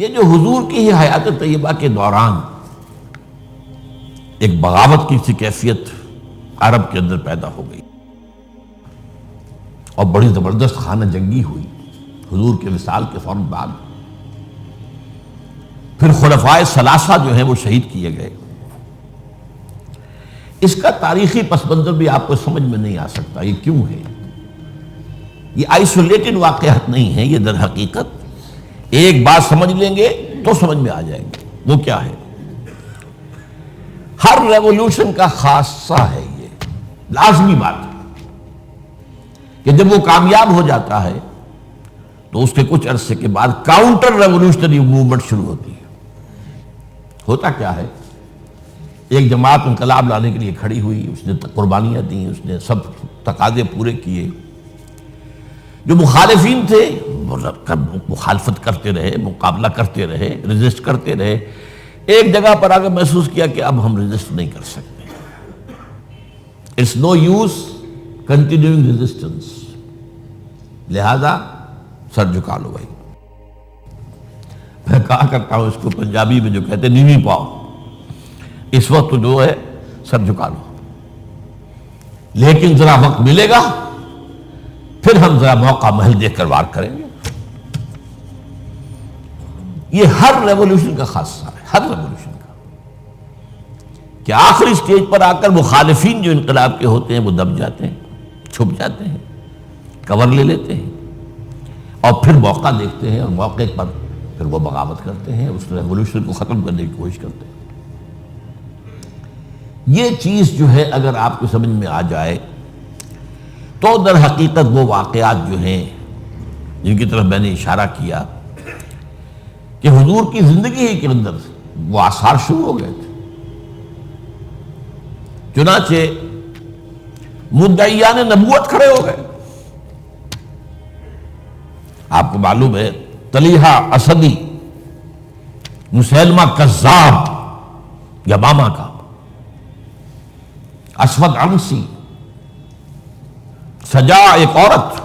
یہ جو حضور کی ہی حیات طیبہ کے دوران ایک بغاوت کی سی کیفیت عرب کے اندر پیدا ہو گئی اور بڑی زبردست خانہ جنگی ہوئی حضور کے وصال کے فوراً بعد. پھر خلفائے ثلاثہ جو ہیں وہ شہید کیے گئے. اس کا تاریخی پس منظر بھی آپ کو سمجھ میں نہیں آ سکتا یہ کیوں ہے. یہ آئسولیٹڈ واقعات نہیں ہیں، یہ در حقیقت ایک بات سمجھ لیں گے تو سمجھ میں آ جائیں گے. وہ کیا ہے؟ ہر ریولوشن کا خاصہ ہے، یہ لازمی بات ہے کہ جب وہ کامیاب ہو جاتا ہے تو اس کے کچھ عرصے کے بعد کاؤنٹر ریولوشنری موومنٹ شروع ہوتی ہے. ہوتا کیا ہے؟ ایک جماعت انقلاب لانے کے لیے کھڑی ہوئی، اس نے قربانیاں دیں، اس نے سب تقاضے پورے کیے. جو مخالفین تھے مخالفت کرتے رہے، مقابلہ کرتے رہے، ریزسٹ کرتے رہے. ایک جگہ پر آگے محسوس کیا کہ اب ہم ریزسٹ نہیں کر سکتے. It's no use continuing resistance, لہذا سر جھکا لو بھائی. میں کہا کرتا ہوں اس کو پنجابی میں جو کہتے ہیں نیوی پاؤ، اس وقت جو ہے سر جھکا لو، لیکن ذرا وقت ملے گا پھر ہم ذرا موقع محل دیکھ کر وار کریں گے. یہ ہر ریولوشن کا خاصہ ہے، ہر ریولوشن کا، کہ آخری سٹیج پر آ کر مخالفین جو انقلاب کے ہوتے ہیں وہ دب جاتے ہیں، چھپ جاتے ہیں، کور لے لیتے ہیں اور پھر موقع دیکھتے ہیں اور موقع پر پھر وہ بغاوت کرتے ہیں، اس ریولوشن کو ختم کرنے کی کوشش کرتے ہیں. یہ چیز جو ہے اگر آپ کو سمجھ میں آ جائے تو در حقیقت وہ واقعات جو ہیں جن کی طرف میں نے اشارہ کیا کہ حضور کی زندگی ہی کے اندر وہ آثار شروع ہو گئے تھے. چنانچہ مدعیان نبوت کھڑے ہو گئے. آپ کو معلوم ہے طلیحہ اسدی، مسیلمہ کذاب یمامہ کا، اسود عنسی، سجا ایک عورت،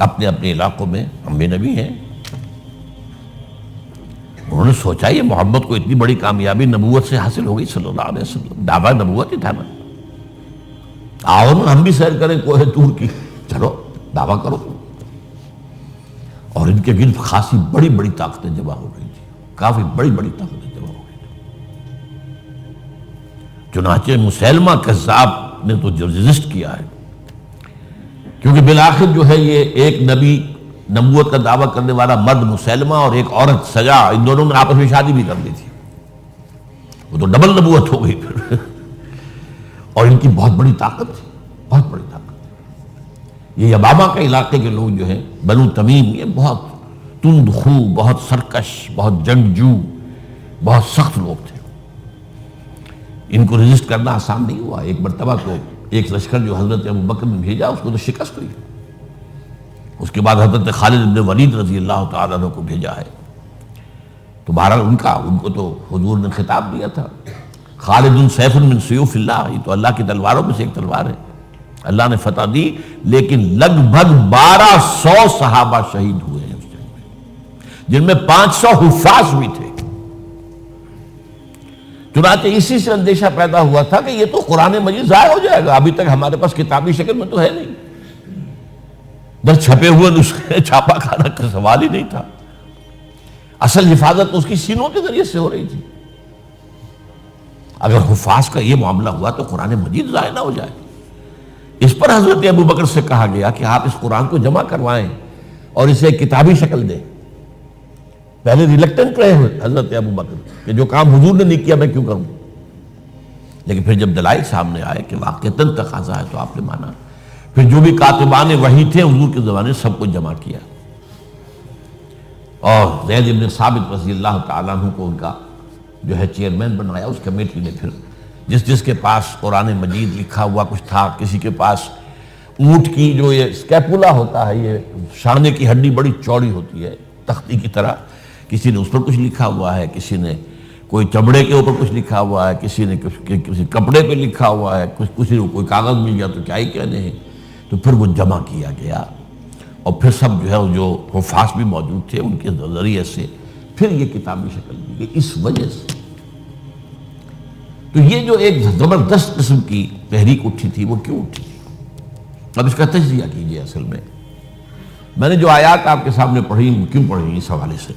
اپنے اپنے علاقوں میں انبیاء نبی ہیں. انہوں نے سوچا یہ محمد کو اتنی بڑی کامیابی نبوت سے حاصل ہو گئی صلی اللہ علیہ وسلم، دعویٰ نبوت ہی تھا نا، آؤ نا ہم بھی سیر کریں کوہ طور کی، چلو دعویٰ کرو. اور ان کے گرد خاصی بڑی بڑی طاقتیں جمع ہو رہی تھی، کافی بڑی بڑی طاقتیں جمع ہو رہی تھی. چنانچہ مسیلمہ کذاب نے تو جو ریزسٹ کیا ہے، کیونکہ بالآخر جو ہے یہ ایک نبی نبوت کا دعویٰ کرنے والا مرد مسیلمہ اور ایک عورت سجا، ان دونوں نے آپس میں شادی بھی کر لی تھی. وہ تو ڈبل نبوت ہو گئی پھر. اور ان کی بہت بڑی طاقت تھی، بہت بڑی طاقت. یہ یمامہ کے علاقے کے لوگ جو ہیں بنو تمیم، یہ بہت تند خو، بہت سرکش، بہت جنگجو، بہت سخت لوگ تھے. ان کو ریزسٹ کرنا آسان نہیں ہوا. ایک مرتبہ تو ایک لشکر جو حضرت ابوبکر نے بھیجا اس کو تو شکست ہوئی. اس کے بعد حضرت خالد بن ولید رضی اللہ تعالیٰ عنہ کو بھیجا ہے. تو بہرحال ان کو تو حضور نے خطاب دیا تھا، خالد سیف من سیوف اللہ، یہ تو اللہ کی تلواروں میں سے ایک تلوار ہے. اللہ نے فتح دی، لیکن لگ بھگ 1200 صحابہ شہید ہوئے ہیں اس جنگ میں، جن میں 500 حفاظ بھی تھے. چنانچہ اسی سے اندیشہ پیدا ہوا تھا کہ یہ تو قرآن مجید ضائع ہو جائے گا، ابھی تک ہمارے پاس کتابی شکل میں تو ہے نہیں. در چھپے ہوئے نسخے چھاپا کھانا کا سوال ہی نہیں تھا. اصل حفاظت اس کی سینوں کے ذریعے سے ہو رہی تھی. اگر حفاظ کا یہ معاملہ ہوا تو قرآن مجید ضائع نہ ہو جائے. اس پر حضرت ابوبکر سے کہا گیا کہ آپ اس قرآن کو جمع کروائیں اور اسے کتابی شکل دیں. پہلے ریلکٹنٹ رہے حضرت ابوبکر کہ جو کام حضور نے نہیں کیا میں کیوں کروں، لیکن پھر جب دلائل سامنے آئے کہ واقعتاً تقاضا ہے تو آپ نے مانا. پھر جو بھی کاتبان وحی تھے حضور کے زمانے سب کو جمع کیا اور زید بن ثابت رضی اللہ تعالیٰ عنہ کو ان کا جو ہے چیئرمین بنایا. اس کمیٹی نے پھر جس کے پاس قرآن مجید لکھا ہوا کچھ تھا، کسی کے پاس اونٹ کی جو یہ اسکیپولا ہوتا ہے، یہ شانے کی ہڈی بڑی چوڑی ہوتی ہے تختی کی طرح، کسی نے اس پر کچھ لکھا ہوا ہے، کسی نے کوئی چمڑے کے اوپر کچھ لکھا ہوا ہے، کسی نے کسی کپڑے پہ لکھا ہوا ہے، کسی کو کوئی کاغذ مل گیا تو کیا ہی کہنے ہیں. تو پھر وہ جمع کیا گیا. اور پھر سب جو ہے جو حفاظ بھی موجود تھے ان کے ذریعے سے پھر یہ کتابی شکل دی گئی اس وجہ سے۔ تو یہ جو ایک زبردست قسم کی تحریک اٹھی تھی وہ کیوں اٹھی تھی؟ اب اس کا تجزیہ کیجئے۔ اصل میں نے جو آیات آپ کے سامنے پڑھی وہ کیوں پڑھی اس حوالے سے؟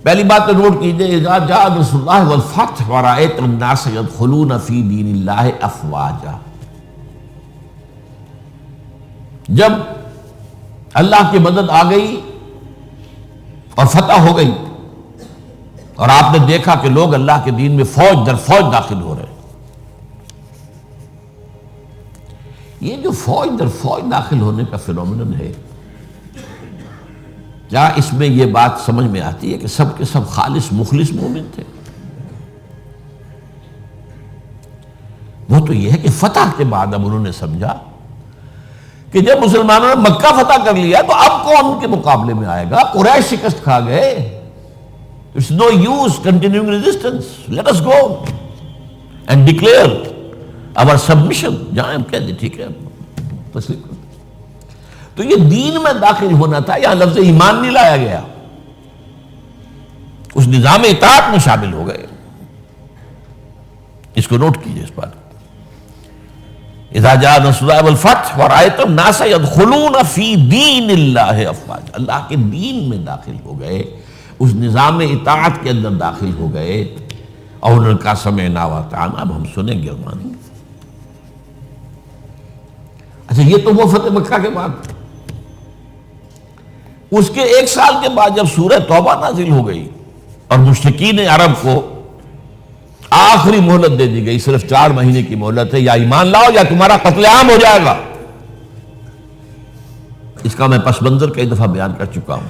پہلی بات تو نوٹ کیجئے، اذا جاء نصر اللہ والفتح ورأیت الناس يدخلون فی دین اللہ افواجا، جب اللہ کی مدد آ گئی اور فتح ہو گئی اور آپ نے دیکھا کہ لوگ اللہ کے دین میں فوج در فوج داخل ہو رہے ہیں، یہ جو فوج در فوج داخل ہونے کا فینومینن ہے، کیا اس میں یہ بات سمجھ میں آتی ہے کہ سب کے سب خالص مخلص مومن تھے؟ وہ تو یہ ہے کہ فتح کے بعد اب انہوں نے سمجھا کہ جب مسلمانوں نے مکہ فتح کر لیا تو اب کون ان کے مقابلے میں آئے گا؟ قریش شکست کھا گئے، It's no use continuing resistance. Let us go and declare our submission. جائیں ہم کہہ دیں ٹھیک ہے تسلیم کرتے۔ تو یہ دین میں داخل ہونا تھا، یہاں لفظ ایمان نہیں لایا گیا، اس نظام اطاعت میں شامل ہو گئے۔ اس کو نوٹ کیجئے اس بات۔ اذا جاء نصر اللہ والفتح ورأیت الناس يدخلون فی دین اللہ افواجا، اللہ کے دین میں داخل ہو گئے، اس نظام اطاعت کے اندر داخل ہو گئے، اور انہوں نے کہا سمعنا واطعنا، اب ہم سنیں گے اور مانیں گے۔ اچھا یہ تو وہ فتح مکہ کے بعد، اس کے 1 سال کے بعد جب سورہ توبہ نازل ہو گئی اور مشرکین عرب کو آخری مہلت دے دی گئی، صرف 4 مہینے کی مہلت ہے، یا ایمان لاؤ یا تمہارا قتل عام ہو جائے گا۔ اس کا میں پس منظر کئی دفعہ بیان کر چکا ہوں،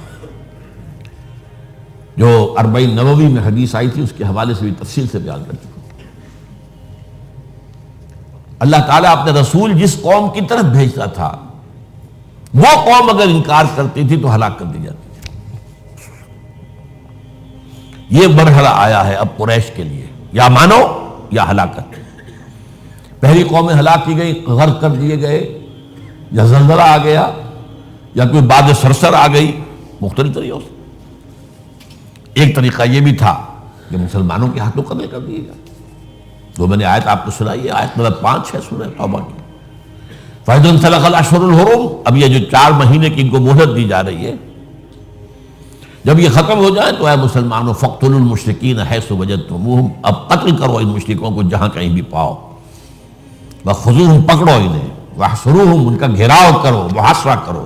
جو 40 نووی میں حدیث آئی تھی اس کے حوالے سے بھی تفصیل سے بیان کر چکا ہوں۔ اللہ تعالیٰ اپنے رسول جس قوم کی طرف بھیجتا تھا وہ قوم اگر انکار کرتی تھی تو ہلاک کر دی جاتی تھی۔ یہ مرحلہ آیا ہے اب قریش کے لیے، یا مانو یا ہلاکت۔ پہلی قومیں ہلاک کی گئی، غرق کر دیے گئے، یا زلزلہ آ گیا، یا کوئی باد سرسر آ گئی، مختلف طریقوں سے۔ ایک طریقہ یہ بھی تھا کہ مسلمانوں کے ہاتھوں قتل کر دیے گا، جو میں نے آیت آپ کو سنائی ہے، آیت نمبر 5 ہے سورہ توبہ کی۔ فَإِذَا انْسَلَخَ الْأَشْهُرُ الْحُرُمُ، اب یہ جو 4 مہینے کی ان کو مہلت دی جا رہی ہے، جب یہ ختم ہو جائے تو اے مسلمانوں فَاقْتُلُوا الْمُشْرِكِينَ حَيْثُ وَجَدْتُمُوهُمْ، اب قتل کرو ان مشرکوں کو جہاں کہیں بھی پاؤ، وَخُذُوهُمْ، پکڑو انہیں، وَاحْصُرُوهُمْ، ان کا گھیراؤ کرو، محاصرہ کرو،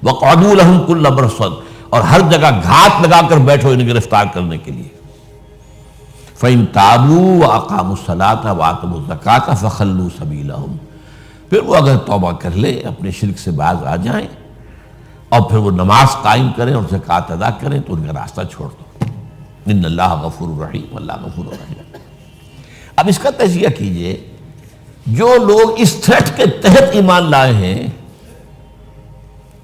وَاقْعُدُوا لَهُمْ كُلَّ مَرْصَدٍ، اور ہر جگہ گھات لگا کر بیٹھو انہیں گرفتار کرنے کے لیے۔ فَإِن تَابُوا وَأَقَامُوا الصَّلَاةَ وَآتَوُا الزَّكَاةَ فَخَلُّوا سَبِيلَهُمْ، پھر وہ اگر توبہ کر لے، اپنے شرک سے باز آ جائیں، اور پھر وہ نماز قائم کریں اور زکوٰۃ ادا کریں تو ان کا راستہ چھوڑ دو۔ ان اللہ غفور رحیم، اللہ غفور رحیم۔ اب اس کا تجزیہ کیجئے، جو لوگ اس تھریٹ کے تحت ایمان لائے ہیں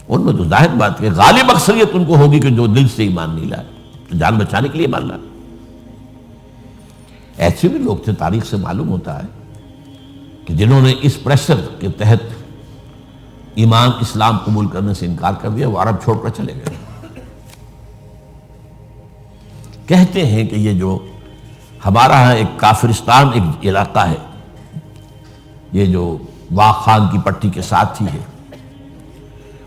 ان میں تو ظاہر بات ہے غالب اکثریت ان کو ہوگی کہ جو دل سے ایمان نہیں لائے، تو جان بچانے کے لیے ایمان لائے۔ ایسے بھی لوگ تھے، تاریخ سے معلوم ہوتا ہے کہ جنہوں نے اس پریشر کے تحت ایمان اسلام قبول کرنے سے انکار کر دیا، وہ عرب چھوڑ کر چلے گئے۔ کہتے ہیں کہ یہ جو ہمارا ایک کافرستان ایک علاقہ ہے، یہ جو واق خان کی پٹی کے ساتھ ہی ہے،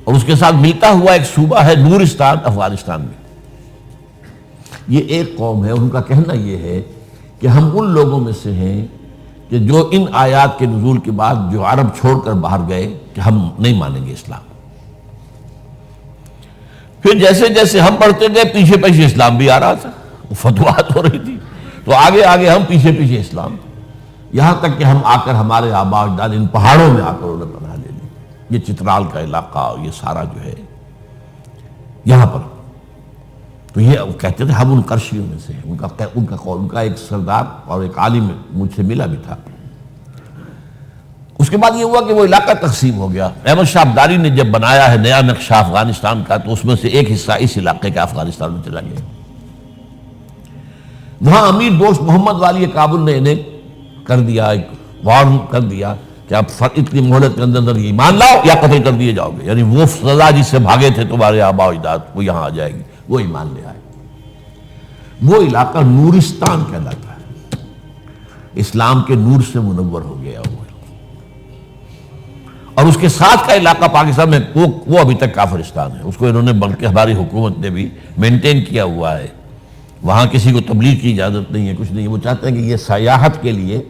اور اس کے ساتھ ملتا ہوا ایک صوبہ ہے نورستان افغانستان میں، یہ ایک قوم ہے، ان کا کہنا یہ ہے کہ ہم ان لوگوں میں سے ہیں کہ جو ان آیات کے نزول کے بعد جو عرب چھوڑ کر باہر گئے کہ ہم نہیں مانیں گے اسلام۔ پھر جیسے جیسے ہم پڑھتے گئے پیچھے پیچھے اسلام بھی آ رہا تھا، فتوحات ہو رہی تھی، تو آگے آگے ہم پیچھے پیچھے اسلام، یہاں تک کہ ہم آ کر ہمارے آباء اجداد ان پہاڑوں میں آ کر انہوں نے پناہ لے لی۔ یہ چترال کا علاقہ اور یہ سارا جو ہے یہاں پر، تو یہ کہتے تھے ہم ان قرشیوں میں سے ہیں۔ ان کا ایک سردار اور ایک عالم مجھ سے ملا بھی تھا۔ اس کے بعد یہ ہوا کہ وہ علاقہ تقسیم ہو گیا۔ احمد شاہ ابدالی نے جب بنایا ہے نیا نقشہ افغانستان کا، تو اس میں سے ایک حصہ اس علاقے کا افغانستان میں چلا گیا۔ وہاں امیر دوست محمد والی کابل نے انہیں کر دیا، ایک وارن کر دیا کہ اب اتنی مہلت کے اندر ایمان لاؤ یا قتل کر دیے جاؤ گے، یعنی وہ سزا جس سے بھاگے تھے تمہارے آباء و اجداد وہ یہاں آ جائے گی، وہ ایمان لے آئے۔ وہ علاقہ نورستان کہلاتا ہے، اسلام کے نور سے منور ہو گیا وہ، اور اس کے ساتھ کا علاقہ پاکستان میں وہ ابھی تک کافرستان ہے، اس کو انہوں نے بلکہ ہماری حکومت نے بھی مینٹین کیا ہوا ہے، وہاں کسی کو تبلیغ کی اجازت نہیں ہے، کچھ نہیں ہے۔ وہ چاہتے ہیں کہ یہ سیاحت کے لیے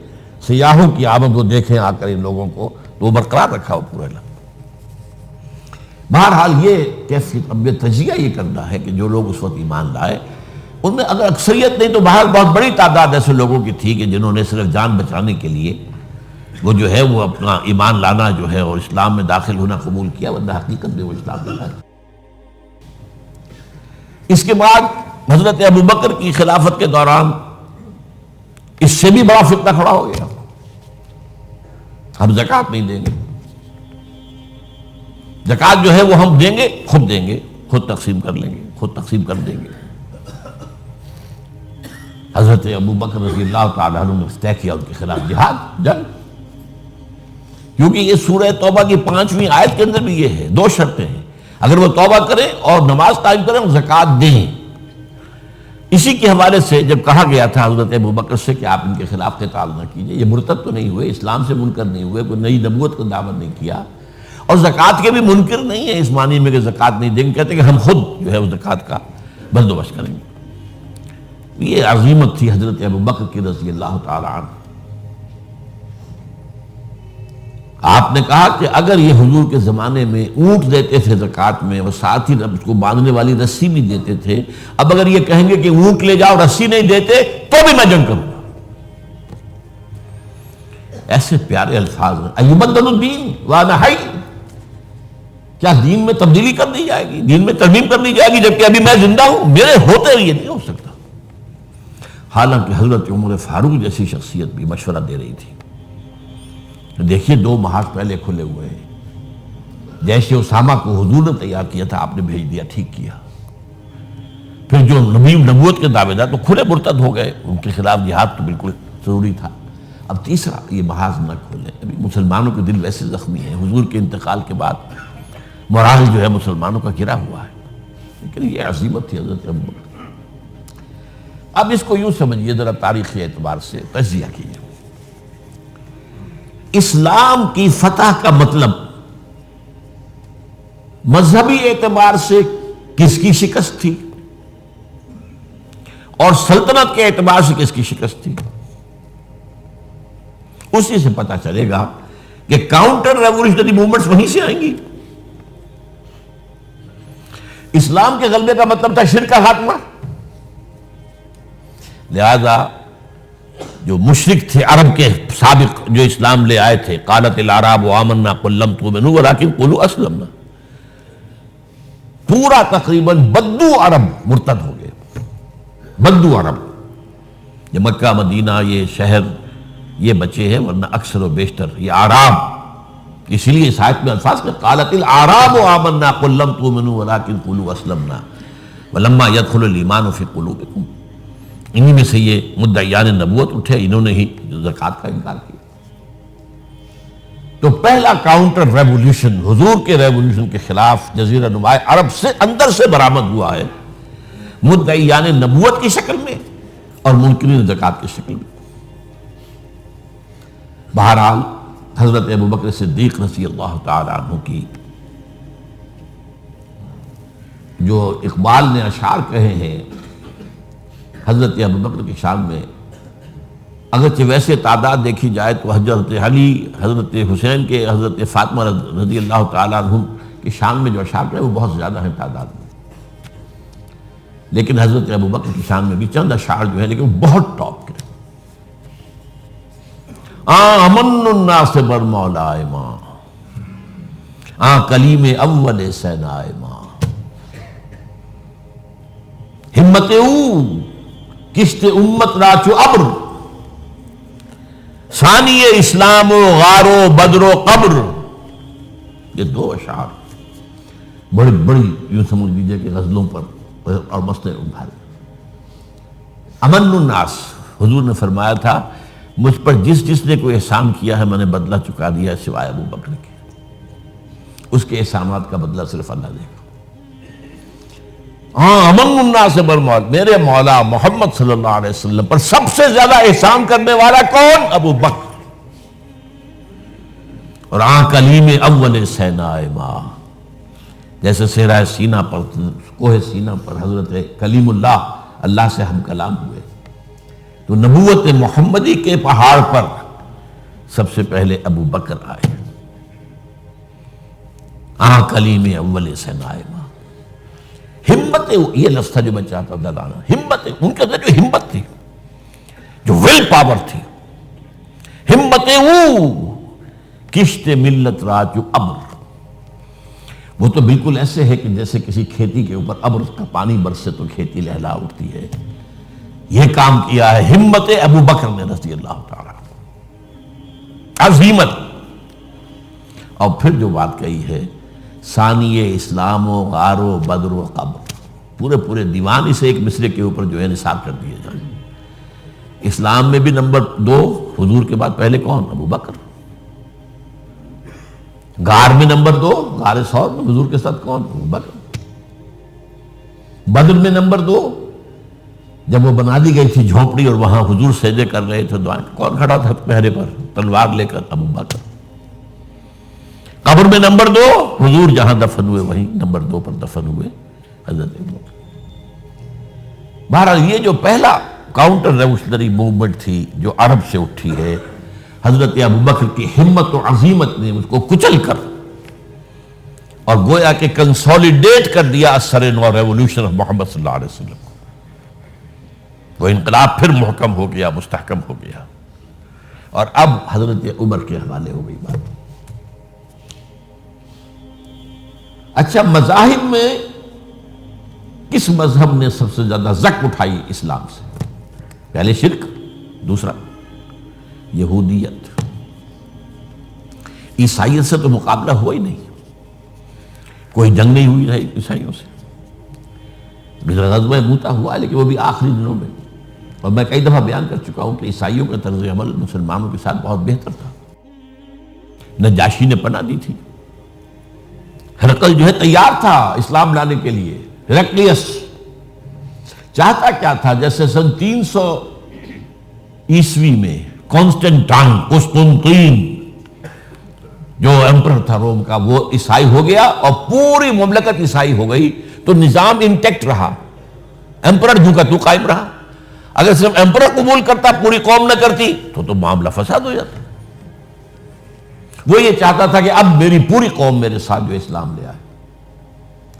سیاحوں کی آمد کو دیکھیں آ کر ان لوگوں کو، تو وہ برقرار رکھا ہو پورا علاقہ۔ بہرحال یہ کیفیت اب تجزیہ یہ کرنا ہے کہ جو لوگ اس وقت ایمان لائے ان میں اگر اکثریت نہیں تو باہر بہت بڑی تعداد ایسے لوگوں کی تھی کہ جنہوں نے صرف جان بچانے کے لیے وہ جو ہے وہ اپنا ایمان لانا جو ہے اور اسلام میں داخل ہونا قبول کیا، ورنہ حقیقت میں وہ اسلام میں داخل۔ اس کے بعد حضرت ابوبکر کی خلافت کے دوران اس سے بھی بڑا فتنہ کھڑا ہو گیا، ہم زکوٰۃ نہیں دیں گے، زکوٰۃ جو ہے وہ ہم دیں گے، خود تقسیم کر لیں گے، خود تقسیم کر دیں گے۔ حضرت ابوبکر رضی اللہ تعالیٰ عنہ نے طے کیا ان کے خلاف جہاد، جنگ، کیونکہ یہ سورہ توبہ کی 5ویں آیت کے اندر بھی یہ ہے، 2 شرطیں ہیں، اگر وہ توبہ کریں اور نماز قائم کریں اور زکوٰۃ دیں۔ اسی کے حوالے سے جب کہا گیا تھا حضرت ابوبکر سے کہ آپ ان کے خلاف قتال نہ کیجئے، یہ مرتد تو نہیں ہوئے، اسلام سے منکر نہیں ہوئے، کوئی نئی نبوت کا دعویٰ نہیں کیا، اور زکوٰۃ کے بھی منکر نہیں ہیں اس معنی میں کہ زکوٰۃ نہیں دیں گے، کہتے ہیں کہ ہم خود جو ہے اس زکوٰۃ کا بندوبست کریں گے۔ یہ عظیمت تھی حضرت ابوبکر کی رضی اللہ تعالیٰ عنہ۔ آپ نے کہا کہ اگر یہ حضور کے زمانے میں اونٹ دیتے تھے زکوٰۃ میں اور ساتھ ہی اس کو باندھنے والی رسی بھی دیتے تھے، اب اگر یہ کہیں گے کہ اونٹ لے جاؤ رسی نہیں دیتے تو بھی میں جنگ کروں گا۔ ایسے پیارے الفاظ ہیں، ایبدل الدین وانا حی، کیا دین میں تبدیلی کر دی جائے گی، دین میں ترمیم کر دی جائے گی جبکہ ابھی میں زندہ ہوں، میرے ہوتے ہوئے یہ نہیں ہو سکتا۔ حالانکہ حضرت عمر فاروق جیسی شخصیت بھی مشورہ دے رہی تھی، دیکھیے 2 محاذ پہلے کھلے ہوئے ہیں، جیسے اسامہ کو حضور نے تیار کیا تھا آپ نے بھیج دیا، ٹھیک کیا، پھر جو نبوت کے دعوے دار تو کھلے مرتد ہو گئے، ان کے خلاف جہاد تو بالکل ضروری تھا۔ اب تیسرا یہ محاذ نہ کھولے، ابھی مسلمانوں کے دل ویسے زخمی ہیں، حضور کے انتقال کے بعد مورال جو ہے مسلمانوں کا گرا ہوا ہے، لیکن یہ عظیمت تھی حضرت ابوبکر۔ اب اس کو یوں سمجھیے ذرا تاریخی اعتبار سے تجزیہ کیجیے۔ اسلام کی فتح کا مطلب مذہبی اعتبار سے کس کی شکست تھی اور سلطنت کے اعتبار سے کس کی شکست تھی، اسی سے پتہ چلے گا کہ کاؤنٹر ریولیوشنری موومنٹس وہیں سے آئیں گی۔ اسلام کے غلبے کا مطلب تھا شرک کا خاتمہ، لہذا جو مشرک تھے عرب کے سابق جو اسلام لے آئے تھے، قالت الاعراب آمنا قل لم تؤمنوا ولکن قولوا اسلمنا، پورا تقریباً بدو عرب مرتد ہو گئے، بدو عرب، یہ مکہ مدینہ یہ شہر یہ بچے ہیں، ورنہ اکثر و بیشتر یہ اعراب، اسی لیے اس آیت میں الفاظ کہ قالت الاعراب آمنا قل لم تؤمنوا ولکن قولوا اسلمنا ولما يدخل الايمان في قلوبكم، انہی میں سے یہ مدعیان نبوت اٹھے، انہوں نے ہی زکوٰۃ کا انکار کیا۔ تو پہلا کاؤنٹر ریولیوشن حضور کے ریولیوشن کے خلاف جزیرہ نما عرب سے اندر سے برآمد ہوا ہے، مدعیان نبوت کی شکل میں اور منکرین زکوٰۃ کی شکل میں۔ بہرحال حضرت ابوبکر صدیق رضی اللہ تعالی عنہ کی جو اقبال نے اشعار کہے ہیں حضرت ابوبکر کی شان میں، اگرچہ ویسے تعداد دیکھی جائے تو حضرت علی، حضرت حسین کے، حضرت فاطمہ رضی اللہ تعالیٰ عنہ کی شان میں جو اشعار ہیں وہ بہت زیادہ ہیں تعداد میں، لیکن حضرت ابوبکر کی شان میں بھی چند اشعار جو ہیں لیکن بہت ٹاپ کے۔ امن الناس بر مولائے ماں، کلیم اول سینائے ماں، ہمت او کشت امت راچو ابر، ثانی اسلام و غار و بدر و قبر۔ یہ 2 اشعار بڑی بڑی یوں سمجھ لیجیے کہ غزلوں پر اور مستن ابھارے۔ امن الناس، حضور نے فرمایا تھا مجھ پر جس نے کوئی احسان کیا ہے میں نے بدلہ چکا دیا ہے سوائے ابو بکر کے. اس کے احسانات کا بدلہ صرف اللہ دے گا. ہاں امن الناس بالمولا، میرے مولا محمد صلی اللہ علیہ وسلم پر سب سے زیادہ احسان کرنے والا کون؟ ابو بکر. اور کلیم اول سینا ماں، جیسے صحرائے سینا پر، کوہ سینا پر حضرت کلیم اللہ سے ہم کلام ہوئے، تو نبوت محمدی کے پہاڑ پر سب سے پہلے ابو بکر آئے. کلیم اول سینا ماں. ہمت، یہ لفظ تھا جو میں چاہتا تھا لانا. ہمت، ان کے اندر جو ہمت تھی، جو ول پاور تھی، ہمت وہ کشت ملت رات جو ابر، وہ تو بالکل ایسے ہے کہ جیسے کسی کھیتی کے اوپر ابر کا پانی برسے تو کھیتی لہلا اٹھتی ہے. یہ کام کیا ہے ہمت ابو بکر نے رضی اللہ تعالی، عظیمت. اور پھر جو بات کہی ہے ثانی اسلام و غار و بدر و قبر، پورے دیوان اسے ایک مصرے کے اوپر جو ہے نثار کر دیے جائیں. اسلام میں بھی نمبر 2 حضور کے بعد پہلے کون؟ ابو بکر. غار میں نمبر 2، غار ثور میں حضور کے ساتھ کون؟ ابو بکر. بدر میں نمبر 2، جب وہ بنا دی گئی تھی جھونپڑی اور وہاں حضور سجدے کر رہے تھے دعائیں، کون کھڑا تھا پہرے پر تلوار لے کر؟ ابو بکر. قبر میں نمبر 2، حضور جہاں دفن ہوئے وہیں نمبر 2 پر دفن ہوئے حضرت ابو بکر. بہرحال یہ جو پہلا کاؤنٹر ریولیوشنری موومنٹ تھی جو عرب سے اٹھی ہے، حضرت ابو بکر کی ہمت و عظیمت نے اس کو کچل کر اور گویا کہ کنسولیڈیٹ کر دیا اثر نو ریولیوشن آف محمد صلی اللہ علیہ وسلم کو. وہ انقلاب پھر محکم ہو گیا، مستحکم ہو گیا. اور اب حضرت عمر کے حوالے ہو گئی بات. اچھا، مذاہب میں کس مذہب نے سب سے زیادہ زک اٹھائی اسلام سے؟ پہلے شرک، دوسرا یہودیت. عیسائیت سے تو مقابلہ ہوا ہی نہیں، کوئی جنگ نہیں ہوئی رہی عیسائیوں سے. غزوہ موتا ہوا لیکن وہ بھی آخری دنوں میں. اور میں کئی دفعہ بیان کر چکا ہوں کہ عیسائیوں کا طرز عمل مسلمانوں کے ساتھ بہت بہتر تھا. نجاشی نے پناہ دی تھی، ہرقل جو ہے تیار تھا اسلام لانے کے لیے. ہرقلیس چاہتا کیا تھا؟ جیسے سن 300 عیسوی میں قسطنطین جو ایمپرر تھا روم کا، وہ عیسائی ہو گیا اور پوری مملکت عیسائی ہو گئی، تو نظام انٹیکٹ رہا، ایمپرر جھوکا تو قائم رہا. اگر صرف ایمپرر قبول کرتا پوری قوم نہ کرتی تو معاملہ فساد ہو جاتا. وہ یہ چاہتا تھا کہ اب میری پوری قوم میرے ساتھ جو اسلام لے آئے.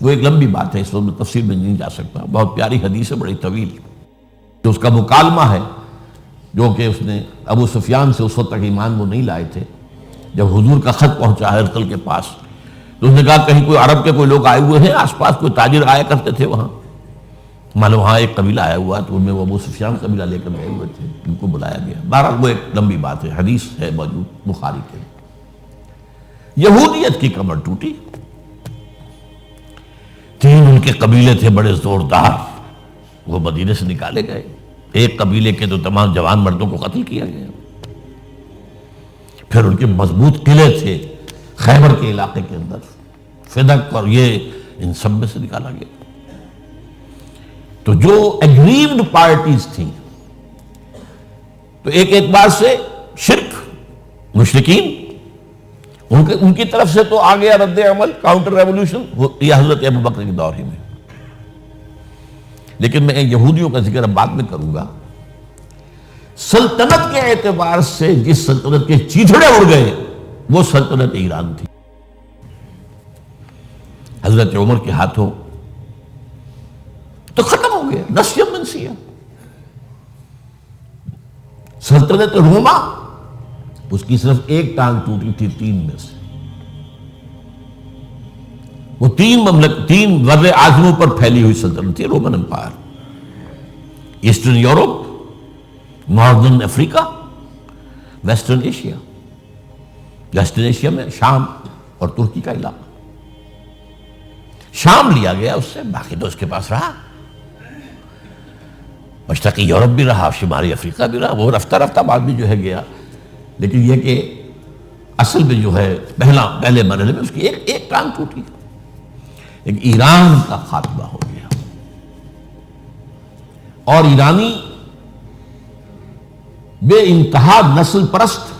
وہ ایک لمبی بات ہے، اس وقت میں تفصیل میں نہیں جا سکتا. بہت پیاری حدیث ہے، بڑی طویل، جو اس کا مکالمہ ہے، جو کہ اس نے ابو سفیان سے اس وقت تک ایمان وہ نہیں لائے تھے. جب حضور کا خط پہنچا ہرقل کے پاس تو اس نے کہا کہیں کوئی عرب کے کوئی لوگ آئے ہوئے ہیں، آس پاس کوئی تاجر آیا کرتے تھے وہاں. معلوم وہاں ایک قبیلہ آیا ہوا تو ان میں وہ ابو سفیان قبیلہ لے کر گئے ہوئے تھے، ان کو بلایا گیا. بہرحال وہ ایک لمبی بات ہے، حدیث ہے موجود بخاری کے. یہودیت کی کمر ٹوٹی. 3 ان کے قبیلے تھے بڑے زوردار، وہ مدینے سے نکالے گئے. ایک قبیلے کے تو تمام جوان مردوں کو قتل کیا گیا. پھر ان کے مضبوط قلعے تھے خیبر کے علاقے کے اندر، فدق اور یہ ان سب میں سے نکالا گیا. تو جو ایگریوڈ پارٹیز تھیں، تو ایک اعتبار سے شرک، مشرکین، ان کی طرف سے تو آ گیا رد عمل، کاؤنٹر ریولوشن، یہ حضرت ابو بکر کے دور ہی میں. لیکن میں یہودیوں کا ذکر اب بعد میں کروں گا. سلطنت کے اعتبار سے جس سلطنت کے چیتھڑے اڑ گئے وہ سلطنت ایران تھی. حضرت عمر کے ہاتھوں تو ختم ہو گیا، نسیہ منسیہ. سلطنت روما، اس کی صرف ایک ٹانگ ٹوٹی تھی 3 میں سے. وہ 3 بر اعظموں پر پھیلی ہوئی سلطنت تھی Roman empire. Eastern Europe, northern Africa, western Asia. Western Asia میں شام اور ترکی کا علاقہ. شام لیا گیا اس سے، باقی تو اس کے پاس رہا. مشرقی یورپ بھی رہا، شمالی افریقہ بھی رہا، وہ رفتہ رفتہ بعد میں جو ہے گیا، لیکن یہ کہ اصل میں جو ہے پہلے مرحلے میں اس کی ایک ٹانگ ٹوٹی، ایک ایران کا خاتمہ ہو گیا۔ اور ایرانی بے انتہا نسل پرست،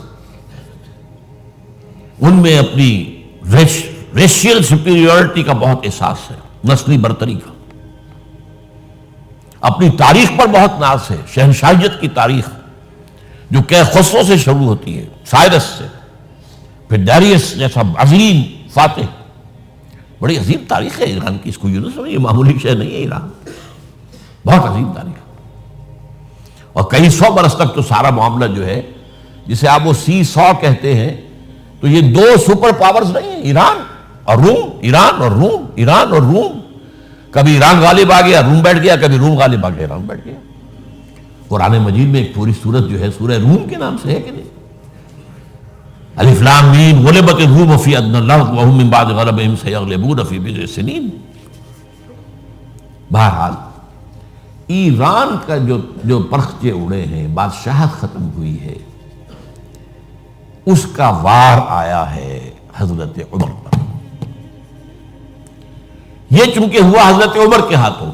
ان میں اپنی ریشیل سپیریورٹی کا بہت احساس ہے، نسلی برتری کا، اپنی تاریخ پر بہت ناز ہے، شہنشاہیت کی تاریخ جو کہ خسرو سے شروع ہوتی ہے، سائرس سے، پھر ڈیریس جیسا عظیم فاتح، بڑی عظیم تاریخ ہے ایران کی، اس کو یوں نہ سمجھیں، یہ معمولی شے نہیں ہے ایران، بہت عظیم تاریخ، اور کئی سو برس تک تو سارا معاملہ جو ہے، جسے آپ وہ سی 100 کہتے ہیں، تو یہ دو سپر پاورز نہیں ہیں، ایران اور روم، ایران اور روم، ایران اور روم، کبھی ایران غالب آ گیا روم بیٹھ گیا، کبھی روم غالب آ گیا ایران بیٹھ گیا۔ قرآن مجید میں ایک پوری سورت جو ہے سورہ روم کے نام سے ہے کہ نہیں؟ الف لام میم غلبت الروم فی ادنی الارض وهم من بعد غلبهم سیغلبون فی بضع سنین۔ بہرحال ایران کا جو پرخچے اڑے ہیں، بادشاہت ختم ہوئی ہے، اس کا وار آیا ہے حضرت عمر پر۔ یہ چونکہ ہوا حضرت عمر کے ہاتھوں،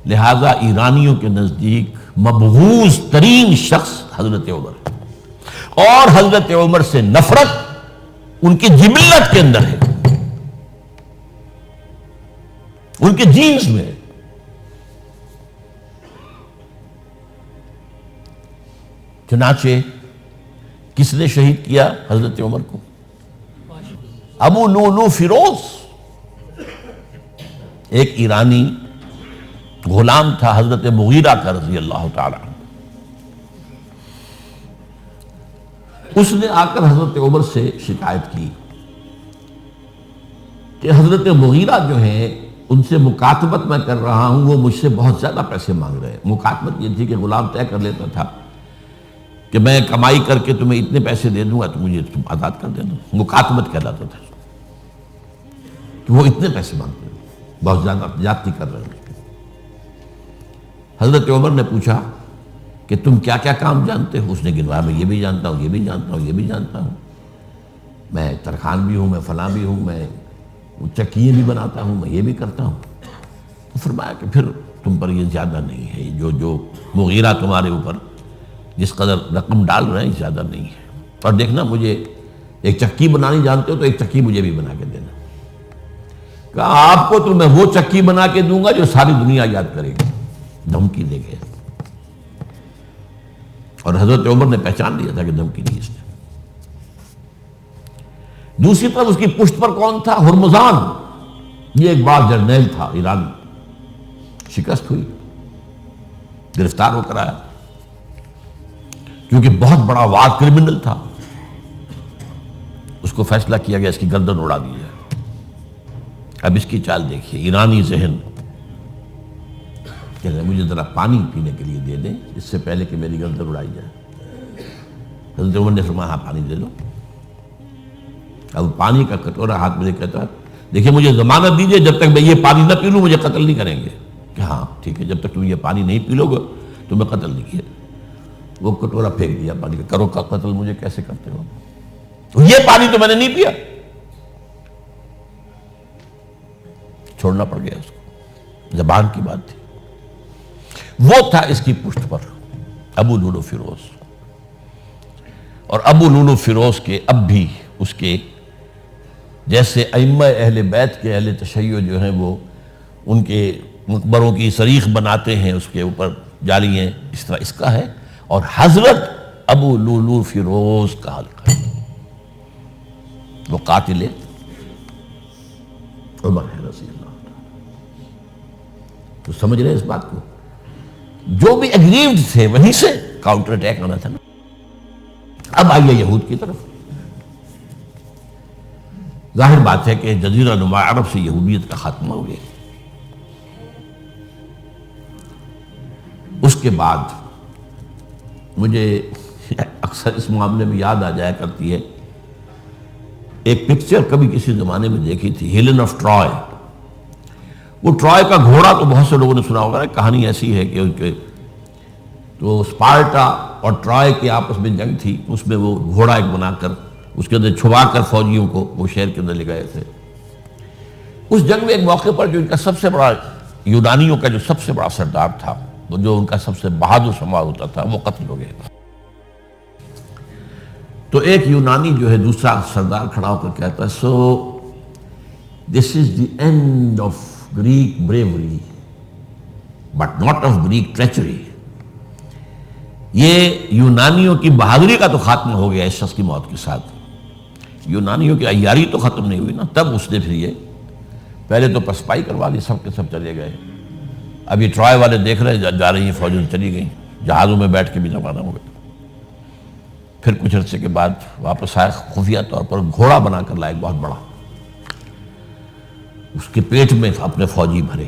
لہذا ایرانیوں کے نزدیک مبغوض ترین شخص حضرت عمر، اور حضرت عمر سے نفرت ان کی جبلت کے اندر ہے، ان کے جینز میں ہے۔ چنانچہ کس نے شہید کیا حضرت عمر کو؟ ابو لولو فیروز، ایک ایرانی غلام تھا حضرت مغیرہ کا رضی اللہ تعالی عنہ۔ اس نے آ کر حضرت عمر سے شکایت کی کہ حضرت مغیرہ جو ہیں ان سے مکاتبت میں کر رہا ہوں، وہ مجھ سے بہت زیادہ پیسے مانگ رہے ہیں۔ مکاتبت یہ تھی کہ غلام طے کر لیتا تھا کہ میں کمائی کر کے تمہیں اتنے پیسے دے دوں گا تو مجھے تم آزاد کر دینا، مکاتبت کہلاتا تھا کہ وہ اتنے پیسے مانگتے ہیں، بہت زیادہ زیادتی کر رہے ہیں۔ حضرت عمر نے پوچھا کہ تم کیا کیا کام جانتے ہو؟ اس نے گنوایا، میں یہ بھی جانتا ہوں، یہ بھی جانتا ہوں، یہ بھی جانتا ہوں، میں ترخان بھی ہوں، میں فلاں بھی ہوں، میں چکیے بھی بناتا ہوں، میں یہ بھی کرتا ہوں۔ تو فرمایا کہ پھر تم پر یہ زیادہ نہیں ہے، جو مغیرہ تمہارے اوپر جس قدر رقم ڈال رہے ہیں زیادہ نہیں ہے، اور دیکھنا مجھے ایک چکی بنانی جانتے ہو تو ایک چکی مجھے بھی بنا کے دینا۔ کہا آپ کو تو میں وہ چکی بنا کے دوں گا جو ساری دنیا یاد کرے گی، دھمکی دے گئے۔ اور حضرت عمر نے پہچان لیا تھا کہ دھمکی نہیں اس نے۔ دوسری طرف اس کی پشت پر کون تھا؟ ہرمزان، یہ ایک بار جرنیل تھا ایرانی، شکست ہوئی، گرفتار ہو کر آیا، کیونکہ بہت بڑا وار کرمنل تھا۔ اس کو فیصلہ کیا گیا اس کی گردن اڑا دی جائے۔ اب اس کی چال دیکھیے، ایرانی ذہن کہ مجھے ذرا پانی پینے کے لیے دے دیں اس سے پہلے کہ میری گردن اڑائی جائے۔ حضرت عمر نے فرمایا ہاں پانی دے دو۔ اب پانی کا کٹورا ہاتھ میں کہتا ہے دیکھیں مجھے ضمانت دیجئے جب تک میں یہ پانی نہ پی لوں مجھے قتل نہیں کریں گے۔ کہ ہاں ٹھیک ہے، جب تک تم یہ پانی نہیں پی لو گے تو میں قتل نہیں کیا۔ وہ کٹورا پھینک دیا پانی کا، کرو کا قتل مجھے کیسے کرتے ہو؟ تو یہ پانی تو میں نے نہیں پیا۔ چھوڑنا پڑ گیا اس کو، زبان کی بات تھی۔ وہ تھا اس کی پشت پر ابو لولو فیروز، اور ابو لولو فیروز کے اب بھی اس کے جیسے ائمہ اہل بیت کے اہل تشیع جو ہیں وہ ان کے مقبروں کی صریح بناتے ہیں، اس کے اوپر جالی ہیں، اس طرح اس کا ہے، اور حضرت ابو لولو فیروز کا حلقہ ہے، وہ قاتل عمر ہے رضی اللہ عنہ۔ تو سمجھ رہے اس بات کو؟ جو بھی اگریوڈ تھے وہیں سے کاؤنٹر اٹیک آنا تھا نا۔ اب آئیے یہود کی طرف۔ ظاہر بات ہے کہ جزیرہ نما عرب سے یہودیت کا خاتمہ ہو گیا۔ اس کے بعد مجھے اکثر اس معاملے میں یاد آ جایا کرتی ہے ایک پکچر کبھی کسی زمانے میں دیکھی تھی، ہیلن آف ٹرائے۔ وہ ٹرائے کا گھوڑا تو بہت سے لوگوں نے سنا ہوگا، کہانی ایسی ہے کہ ان کے تو اسپارٹا اور ٹرائے کے آپس میں جنگ تھی، اس میں وہ گھوڑا ایک بنا کر اس کے اندر چھپا کر فوجیوں کو وہ شہر کے اندر لے گئے تھے۔ اس جنگ میں ایک موقع پر جو ان کا سب سے بڑا، یونانیوں کا جو سب سے بڑا سردار تھا، وہ جو ان کا سب سے بہادر شمار ہوتا تھا، وہ قتل ہو گیا۔ تو ایک یونانی جو ہے دوسرا سردار کھڑا ہو کر کہتا ہے، so this is the end of Greek bravery but not of Greek treachery. یہ یونانیوں کی بہادری کا تو خاتمہ ہو گیا اس شخص کی موت کے ساتھ، یونانیوں کی عیاری تو ختم نہیں ہوئی نا۔ تب اس نے پھر یہ پہلے تو پسپائی کروا لی، سب کے سب چلے گئے۔ اب یہ ٹرائے والے دیکھ رہے جا رہی ہیں فوجیں چلی گئیں، جہازوں میں بیٹھ کے بھی روانہ ہو گئے۔ پھر کچھ عرصے کے بعد واپس آئے، خفیہ طور پر گھوڑا بنا کر لائے بہت بڑا، اس کے پیٹ میں اپنے فوجی بھرے۔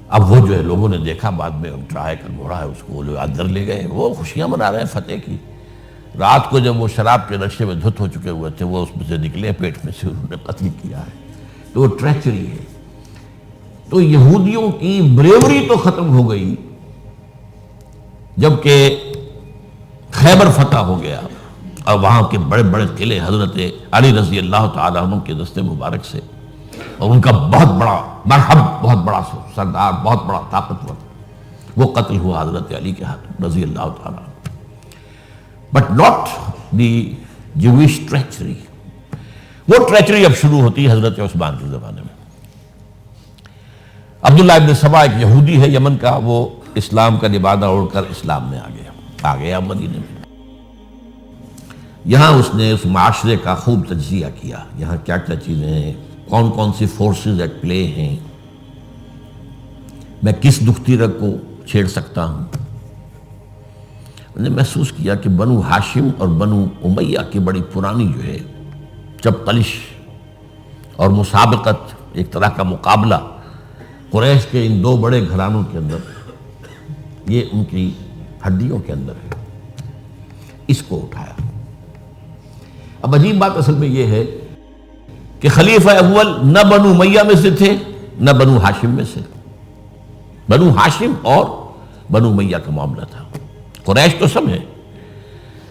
اب وہ جو ہے لوگوں نے دیکھا بعد میں ٹرائے کا گھوڑا ہے، اس کو لوگ اندر لے گئے، وہ خوشیاں منا رہے ہیں فتح کی۔ رات کو جب وہ شراب کے نشے میں دھت ہو چکے ہوئے تھے، وہ اس میں سے نکلے، پیٹ میں سے انہوں نے قتل کیا ہے۔ تو وہ ٹریچری ہے۔ تو یہودیوں کی بریوری تو ختم ہو گئی جبکہ خیبر فتح ہو گیا اور وہاں کے بڑے بڑے قلعے حضرت علی رضی اللہ تعالیٰ عنہ کے دست مبارک سے، اور ان کا بہت بڑا مرحب، بہت بڑا سردار، بہت بڑا طاقتور، وہ قتل ہوا حضرت علی کے ہاتھ رضی اللہ تعالیٰ عنہ۔ But not the Jewish treachery. وہ ٹریچری اب شروع ہوتی ہے حضرت عثمان کے زمانے میں۔ عبداللہ ابن سبا ایک یہودی ہے یمن کا، وہ اسلام کا لبادہ اوڑھ کر اسلام میں آ گیا مدینے میں۔ یہاں اس نے اس معاشرے کا خوب تجزیہ کیا، یہاں کیا کیا چیزیں ہیں، کون کون سی فورسز ایٹ پلے ہیں، میں کس دکھتی رگ کو چھیڑ سکتا ہوں۔ نے محسوس کیا کہ بنو ہاشم اور بنو امیہ کی بڑی پرانی جو ہے چپقلش اور مسابقت، ایک طرح کا مقابلہ قریش کے ان دو بڑے گھرانوں کے اندر، یہ ان کی ہڈیوں کے اندر ہے۔ اس کو اٹھایا۔ اب عجیب بات اصل میں یہ ہے کہ خلیفہ اول نہ بنو امیہ میں سے تھے نہ بنو ہاشم میں سے، بنو ہاشم اور بنو امیہ کا معاملہ تھا۔ قریش تو سب ہے،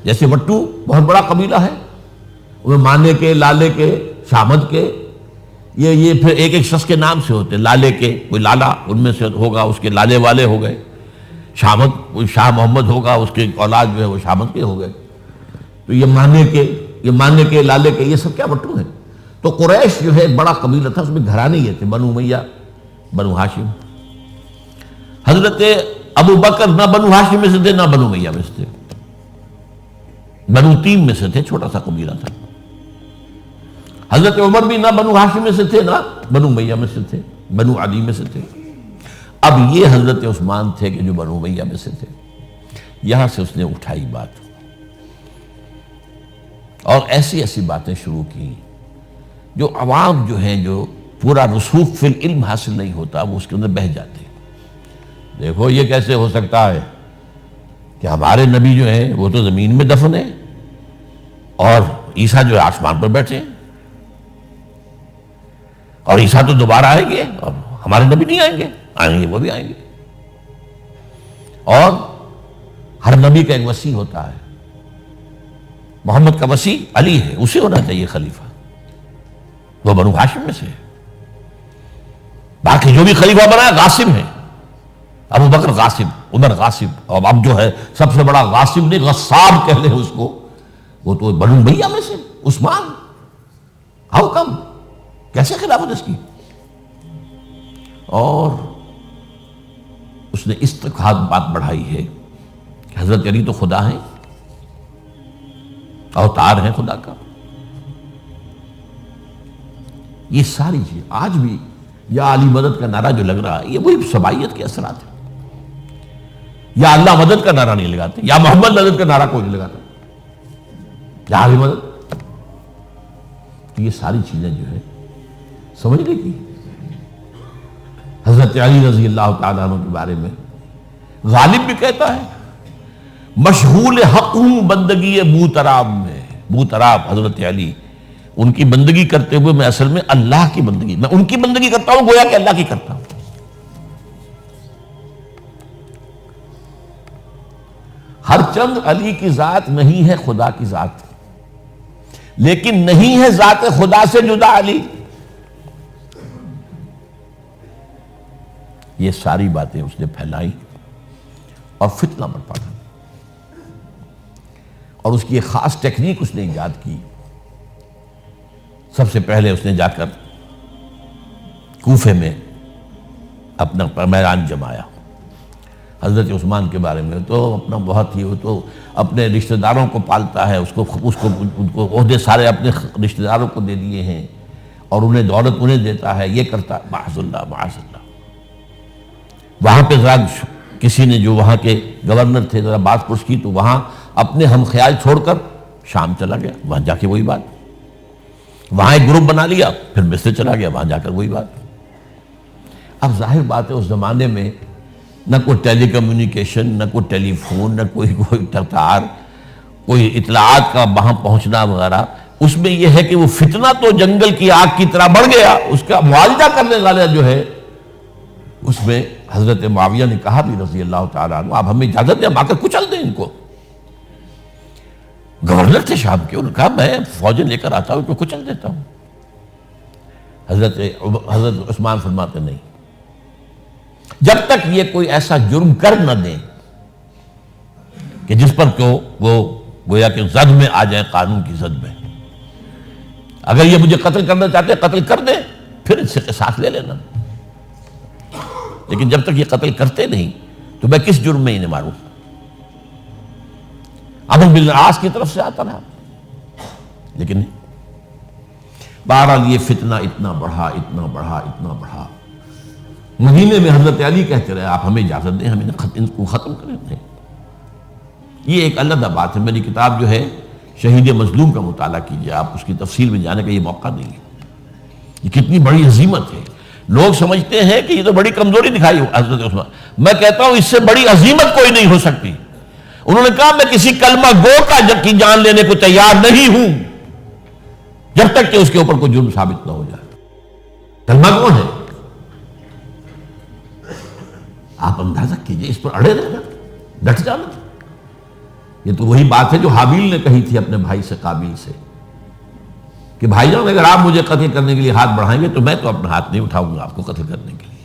جیسے وٹو بہت بڑا قبیلہ ہے، وہ مانے کے، لالے کے، شامد کے، یہ پھر ایک ایک شخص کے نام سے ہوتے، لالے کے کوئی لالا ان میں سے ہوگا، اس کے لالے والے ہو گئے، شامد کوئی شاہ محمد ہوگا، اس کے اولاد جو ہے وہ شامد کے ہو گئے، تو یہ مانے کے لالے کے، یہ سب کیا وٹو ہیں۔ تو قریش جو ہے ایک بڑا قبیلہ تھا، اس میں گھرانے یہ تھے، بنو امیہ، بنو ہاشم۔ حضرت ابو بکر نہ بنو ہاشم میں سے تھے نہ بنو امیہ میں سے تھے، بنو تیم میں سے تھے، چھوٹا سا قبیلہ تھا۔ حضرت عمر بھی نہ بنو ہاشم میں سے تھے نہ بنو امیہ میں سے تھے، بنو عدی میں سے تھے۔ اب یہ حضرت عثمان تھے کہ جو بنو امیہ میں سے تھے۔ یہاں سے اس نے اٹھائی بات اور ایسی ایسی باتیں شروع کی جو عوام جو ہیں، جو پورا رسوخ فی العلم حاصل نہیں ہوتا، وہ اس کے اندر بہہ جاتے ہیں۔ دیکھو یہ کیسے ہو سکتا ہے کہ ہمارے نبی جو ہیں وہ تو زمین میں دفن ہیں اور عیسیٰ جو ہے آسمان پر بیٹھے ہیں، اور عیسیٰ تو دوبارہ آئیں گے اور ہمارے نبی نہیں آئیں گے، آئیں گے وہ بھی آئیں گے۔ اور ہر نبی کا ایک وصی ہوتا ہے، محمد کا وصی علی ہے، اسے ہونا چاہیے خلیفہ، وہ بنو ہاشم میں سے ہے۔ باقی جو بھی خلیفہ بنا ہے غاصب ہے، ابو بکر غاصب، عمر غاصب، اور اب جو ہے سب سے بڑا غاصب نہیں غصاب کہہ لیں اس کو، وہ تو بنو امیہ میں سے عثمان۔ ہاؤ کم، کیسے خلافت اس کی؟ اور اس نے اس تک بات بڑھائی ہے کہ حضرت علی تو خدا ہیں، اوتار ہیں خدا کا۔ یہ ساری چیز آج بھی یا علی مدد کا نعرہ جو لگ رہا ہے، یہ وہی سبائیت کے اثرات ہیں۔ یا اللہ مدد کا نعرہ نہیں لگاتے، یا محمد مدد کا نعرہ کوئی نہیں لگاتا، یا علی مدد۔ یہ ساری چیزیں جو ہے سمجھنے کی۔ حضرت علی رضی اللہ تعالیٰ عنہ کے بارے میں غالب بھی کہتا ہے، مشغول حق ہوں بندگی بوتراب میں۔ بوتراب حضرت علی ان کی بندگی کرتے ہوئے میں اصل میں اللہ کی بندگی، میں ان کی بندگی کرتا ہوں گویا کہ اللہ کی کرتا ہوں۔ ہر چند علی کی ذات نہیں ہے خدا کی ذات، لیکن نہیں ہے ذات خدا سے جدا علی۔ یہ ساری باتیں اس نے پھیلائی اور فتنہ برپا کر، اور اس کی ایک خاص ٹیکنیک اس نے ایجاد کی۔ سب سے پہلے اس نے جا کر کوفے میں اپنا میدان جمایا۔ حضرت عثمان کے بارے میں تو اپنا بہت ہی، وہ تو اپنے رشتہ داروں کو پالتا ہے، ان کو عہدے سارے اپنے رشتہ داروں کو دے دیے ہیں، اور انہیں دولت انہیں دیتا ہے، یہ کرتا ہے، معاذ اللہ معاذ اللہ۔ وہاں پہ ذرا کسی نے جو وہاں کے گورنر تھے ذرا بات پرس کی، تو وہاں اپنے ہم خیال چھوڑ کر شام چلا گیا، وہاں جا کے وہی بات، وہاں ایک گروپ بنا لیا، پھر مصر چلا گیا، وہاں جا کر وہی بات۔ اب ظاہر بات ہے اس زمانے میں نہ کوئی ٹیلی کمیونیکیشن، نہ کوئی ٹیلی فون، نہ کوئی تار، کوئی اطلاعات کا وہاں پہنچنا وغیرہ۔ اس میں یہ ہے کہ وہ فتنہ تو جنگل کی آگ کی طرح بڑھ گیا، اس کا معالجہ کرنے والا جو ہے، اس میں حضرت معاویہ نے کہا بھی رضی اللہ تعالیٰ عنہ، آپ ہمیں اجازت دیں، ہم آ کر کچل دیں ان کو۔ گورنر تھے شام کے، انہوں نے کہا میں فوجیں لے کر آتا ہوں، ان کو کچل دیتا ہوں۔ حضرت عثمان فرماتے نہیں، جب تک یہ کوئی ایسا جرم کر نہ دیں کہ جس پر کو وہ گویا کہ زد میں آ جائیں، قانون کی زد میں۔ اگر یہ مجھے قتل کرنا چاہتے ہیں قتل کر دیں، پھر ان سے قصاص لے لینا، لیکن جب تک یہ قتل کرتے نہیں تو میں کس جرم میں انہیں ماروں؟ عمرو بن العاص کی طرف سے آتا رہا، لیکن نہیں۔ بہرحال یہ فتنہ اتنا بڑھا اتنا بڑھا اتنا بڑھا، مدینے میں حضرت علی کہتے رہے آپ ہمیں اجازت دیں، ہم ان کو ختم کریں۔ نہیں، یہ ایک علیحدہ بات ہے، میری کتاب جو ہے شہید مظلوم کا مطالعہ کیجیے، آپ اس کی تفصیل میں جانے کا یہ موقع نہیں ہے۔ یہ کتنی بڑی عظیمت ہے، لوگ سمجھتے ہیں کہ یہ تو بڑی کمزوری دکھائی حضرت عثمان، میں کہتا ہوں اس سے بڑی عظیمت کوئی نہیں ہو سکتی۔ انہوں نے کہا میں کسی کلمہ گو کی جان لینے کو تیار نہیں ہوں جب تک کہ اس کے اوپر کوئی جرم ثابت نہ ہو جائے۔ کلمہ گو ہے، آپ اندازہ کیجئے، اس پر اڑے رہنا، ڈٹ جانا۔ یہ تو وہی بات ہے جو حابیل نے کہی تھی اپنے بھائی سے قابیل سے کہ بھائی جان اگر آپ مجھے قتل کرنے کے لیے ہاتھ بڑھائیں گے تو میں تو اپنا ہاتھ نہیں اٹھاؤں گا آپ کو قتل کرنے کے لیے۔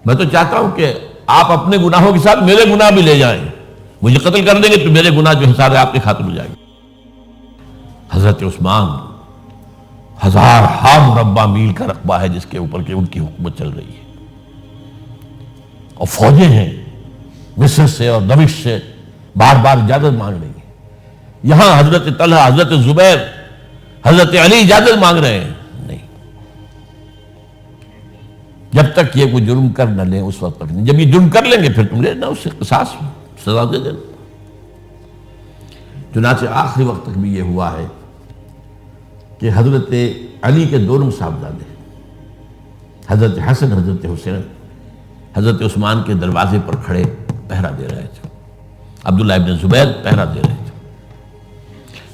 میں تو چاہتا ہوں کہ آپ اپنے گناہوں کے ساتھ میرے گناہ بھی لے جائیں، مجھے قتل کر دیں گے تو میرے گناہ جو حساب ہے آپ کے خاطر ہو جائے گا۔ حضرت عثمان 1000 مربع میل کا رقبہ ہے جس کے اوپر کہ ان کی حکومت چل رہی ہے، اور فوجیں ہیں مصر سے اور دمشق سے بار بار اجازت مانگ رہی ہیں۔ یہاں حضرت طلحہ، حضرت زبیر، حضرت علی اجازت مانگ رہے ہیں، نہیں، جب تک یہ کوئی جرم کر نہ لیں اس وقت تک نہیں۔ جب یہ جرم کر لیں گے پھر تم لینا اس سے قصاص سزا دے دینا۔ چنانچہ آخری وقت تک بھی یہ ہوا ہے کہ حضرت علی کے دونوں صاحبزادے حضرت حسن، حضرت حسین، حضرت عثمان کے دروازے پر کھڑے پہرا دے رہے تھے، عبداللہ ابن زبیر پہرا دے رہے تھے،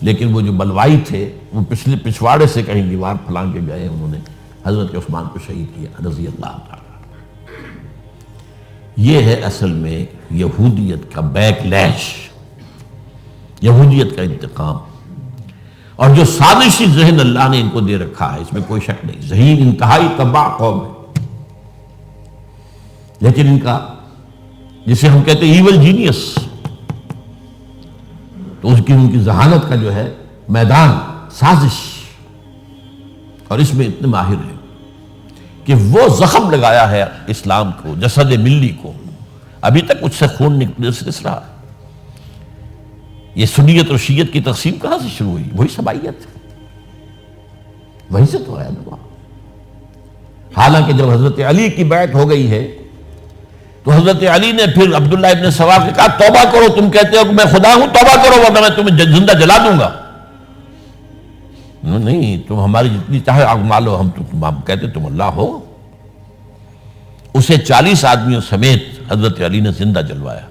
لیکن وہ جو بلوائی تھے وہ پچھواڑے سے کہیں دیوار پھلانگ کے گئے، انہوں نے حضرت عثمان کو شہید کیا رضی اللہ تعالیٰ۔ یہ ہے اصل میں یہودیت کا بیک لیش، یہودیت کا انتقام، اور جو سازشی ذہن اللہ نے ان کو دے رکھا ہے اس میں کوئی شک نہیں۔ ذہین انتہائی تباہ قوم ہے، لیکن ان کا جسے ہم کہتے ہیں ایول جینیس، تو ان کی ذہانت کا جو ہے میدان سازش، اور اس میں اتنے ماہر ہیں کہ وہ زخم لگایا ہے اسلام کو، جسد ملی کو، ابھی تک اس سے خون نکل رہا ہے۔ یہ سنیت اور شیعت کی تقسیم کہاں سے شروع ہوئی؟ وہی سبائیت، وہی سے تو آیا دعا۔ حالانکہ جب حضرت علی کی بیعت ہو گئی ہے تو حضرت علی نے پھر عبداللہ ابن سوار سے کہا توبہ کرو، تم کہتے ہو کہ میں خدا ہوں، توبہ کرو ورنہ میں تمہیں زندہ جلا دوں گا۔ نہیں، تم ہماری جتنی چاہے آگ مالو، ہم کہتے تم اللہ ہو۔ اسے 40 آدمیوں سمیت حضرت علی نے زندہ جلوایا،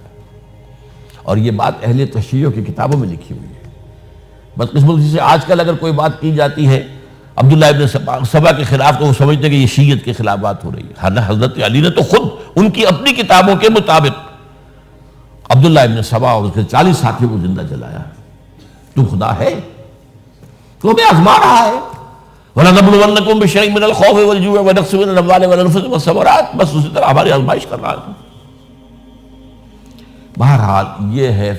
اور یہ بات اہل تشیع کی کتابوں میں لکھی ہوئی ہے۔ بدقسمتی سے آج کل اگر کوئی بات کی جاتی ہے عبداللہ ابن سبا کے خلاف تو وہ سمجھتے کہ یہ شیعت کے خلاف بات ہو رہی ہے. حضرت علی نے تو خود ان کی اپنی کتابوں کے مطابق عبداللہ ابن سبا اور اس کے 40 ساتھی کو زندہ جلایا. تو خدا ہے تو ہمیں آزما رہا ہے. وَلَنَبْلُوَنَّكُمْ بِشَيْءٍ مِّنَ الْخَوْفِ وَالْجُوعِ وَنَقْصٍ مِّنَ الْأَمْوَالِ وَالْأَنفُسِ وَالثَّمَرَاتِ. بس اسی طرح ہماری آزمائش کر رہا ہے. بہرحال یہ ہے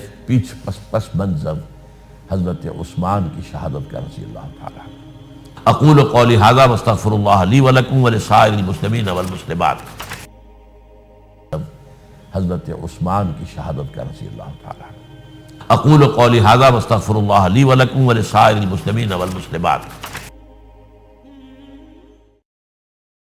پس منظر حضرت عثمان کی شہادت کا رضی اللہ تعالیٰ. اقول قولی ھذا واستغفر اللہ لی ولکم ولسائر المسلمین والمسلمات. حضرت عثمان کی شہادت کا رضی اللہ تعالیٰ. اقول قولی ھذا واستغفر اللہ لی ولکم ولسائر المسلمین والمسلمات.